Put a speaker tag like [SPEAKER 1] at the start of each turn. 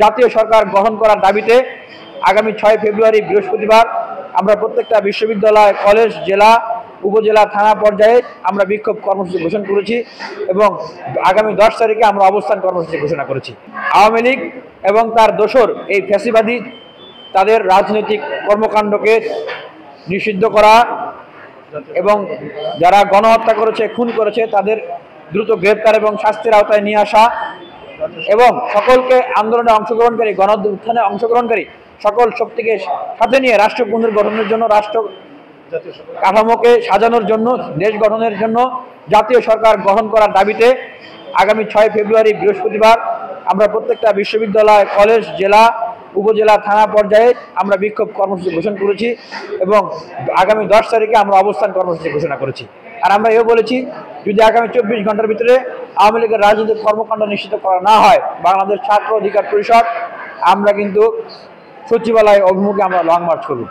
[SPEAKER 1] জাতীয় সরকার গঠন করার দাবিতে আগামী 6 ফেব্রুয়ারি বৃহস্পতিবার আমরা প্রত্যেকটা বিশ্ববিদ্যালয়, কলেজ, জেলা, উপজেলা, থানা পর্যায়ে আমরা বিক্ষোভ কর্মসূচি ঘোষণা করেছি এবং আগামী 10 তারিখে আমরা অবস্থান কর্মসূচি ঘোষণা করেছি। আওয়ামী লীগ এবং তার দোসর এই ফ্যাসিবাদী তাদের রাজনৈতিক কর্মকাণ্ডকে নিষিদ্ধ করা এবং যারা গণহত্যা করেছে, খুন করেছে তাদের দ্রুত গ্রেপ্তার এবং শাস্তির আওতায় নিয়ে আসা এবং সকলকে আন্দোলনে অংশগ্রহণকারী, গণ-উত্থানে অংশগ্রহণকারী সকল শক্তিকে সাথে নিয়ে রাষ্ট্র পুনর্গঠনের জন্য, রাষ্ট্র কাঠামোকে সাজানোর জন্য, দেশ গঠনের জন্য জাতীয় সরকার গঠন করার দাবিতে আগামী 6 ফেব্রুয়ারি বৃহস্পতিবার আমরা প্রত্যেকটা বিশ্ববিদ্যালয়, কলেজ, জেলা, উপজেলা, থানা পর্যায়ে আমরা বিক্ষোভ কর্মসূচি ঘোষণা করেছি এবং আগামী 10 তারিখে আমরা অবস্থান কর্মসূচি ঘোষণা করেছি। আর আমরা এও বলেছি, যদি আগামী 24 ঘন্টার ভিতরে আওয়ামী লীগের রাজনৈতিক কর্মকাণ্ড নিশ্চিত করা না হয়, বাংলাদেশ ছাত্র অধিকার পরিষদ আমরা কিন্তু সচিবালয় অভিমুখে আমরা লং মার্চ করব।